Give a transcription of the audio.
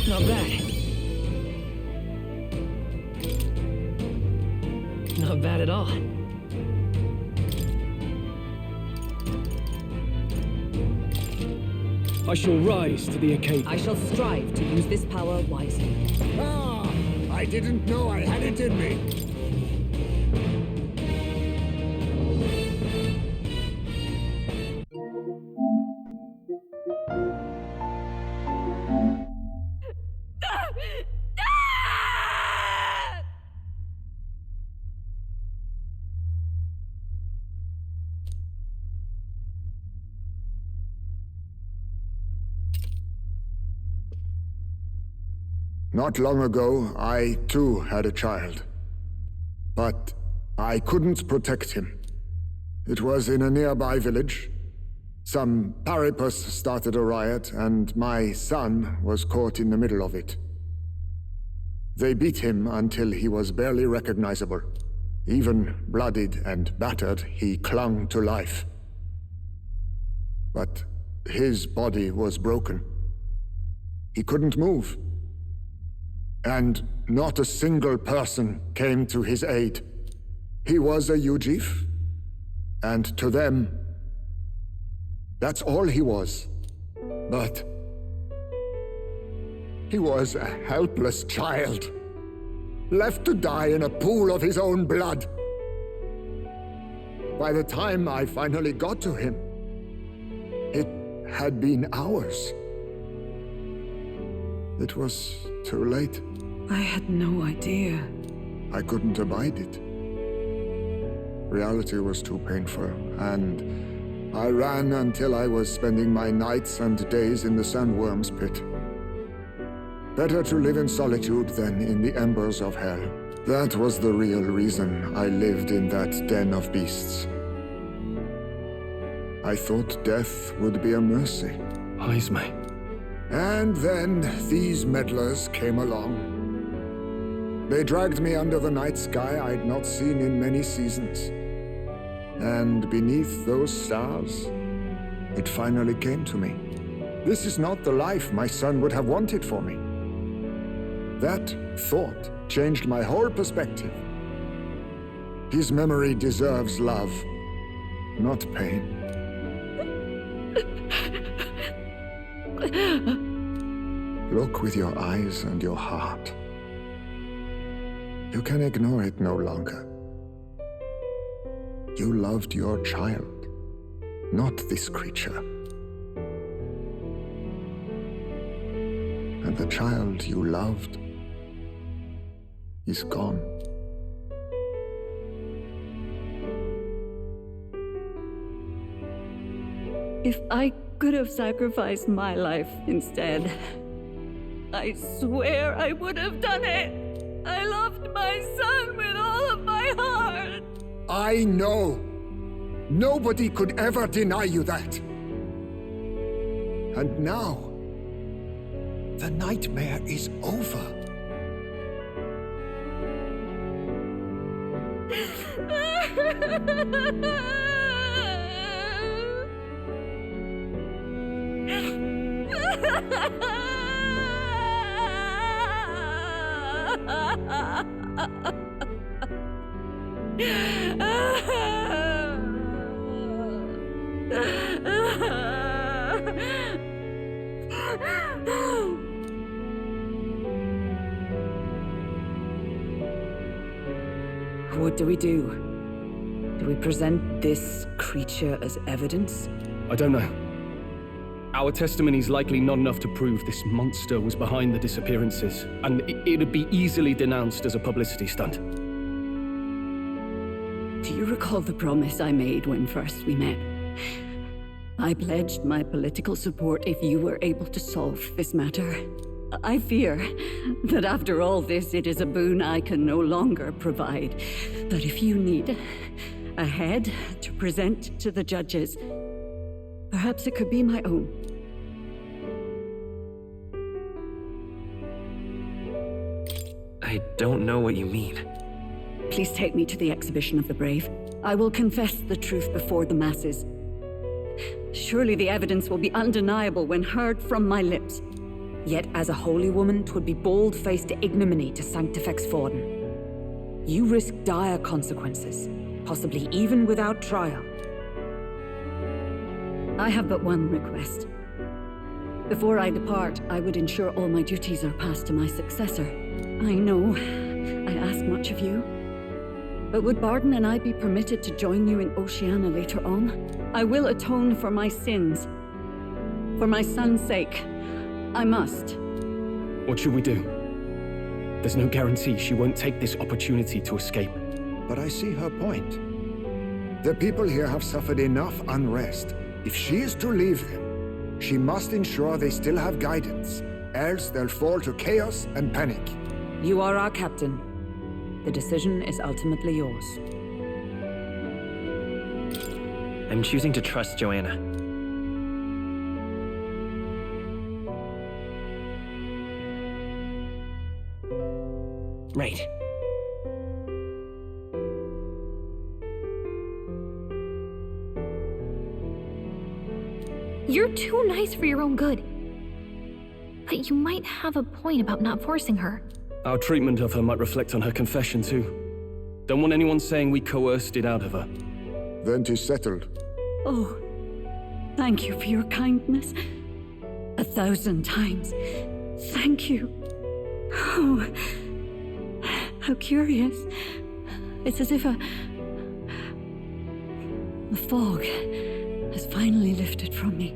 Not bad. Not bad at all. I shall rise to the occasion. I shall strive to use this power wisely. Ah! I didn't know I had it in me. Not long ago, I too had a child. But I couldn't protect him. It was in a nearby village. Some paripus started a riot, and my son was caught in the middle of it. They beat him until he was barely recognizable. Even bloodied and battered, he clung to life. But his body was broken. He couldn't move. And not a single person came to his aid. He was a Ujif, and to them, that's all he was. But he was a helpless child, left to die in a pool of his own blood. By the time I finally got to him, it had been hours. It was too late. I had no idea. I couldn't abide it. Reality was too painful, and I ran until I was spending my nights and days in the sandworm's pit. Better to live in solitude than in the embers of hell. That was the real reason I lived in that den of beasts. I thought death would be a mercy. Heismay. And then these meddlers came along. They dragged me under the night sky I'd not seen in many seasons. And beneath those stars, it finally came to me. This is not the life my son would have wanted for me. That thought changed my whole perspective. His memory deserves love, not pain. Look with your eyes and your heart. You can ignore it no longer. You loved your child, not this creature. And the child you loved is gone. If I could have sacrificed my life instead, I swear I would have done it. I loved my son with all of my heart. I know. Nobody could ever deny you that. And now, the nightmare is over. What do we do? Do we present this creature as evidence? I don't know. Our testimony's likely not enough to prove this monster was behind the disappearances, and it'd be easily denounced as a publicity stunt. Do you recall the promise I made when first we met? I pledged my political support if you were able to solve this matter. I fear that after all this, it is a boon I can no longer provide. But if you need a head to present to the judges, perhaps it could be my own. I don't know what you mean. Please take me to the exhibition of the brave. I will confess the truth before the masses. Surely the evidence will be undeniable when heard from my lips. Yet as a holy woman, 'twould be bold-faced ignominy to sanctifex Forden. You risk dire consequences, possibly even without trial. I have but one request. Before I depart, I would ensure all my duties are passed to my successor. I know I ask much of you, but would Barden and I be permitted to join you in Oceania later on? I will atone for my sins. For my son's sake, I must. What should we do? There's no guarantee she won't take this opportunity to escape. But I see her point. The people here have suffered enough unrest. If she is to leave them, she must ensure they still have guidance, else they'll fall to chaos and panic. You are our captain. The decision is ultimately yours. I'm choosing to trust Joanna. Right. You're too nice for your own good. But you might have a point about not forcing her. Our treatment of her might reflect on her confession too. Don't want anyone saying we coerced it out of her. Then 'tis settled. Oh, thank you for your kindness. 1,000 times. Thank you. Oh, how curious. It's as if the fog has finally lifted from me.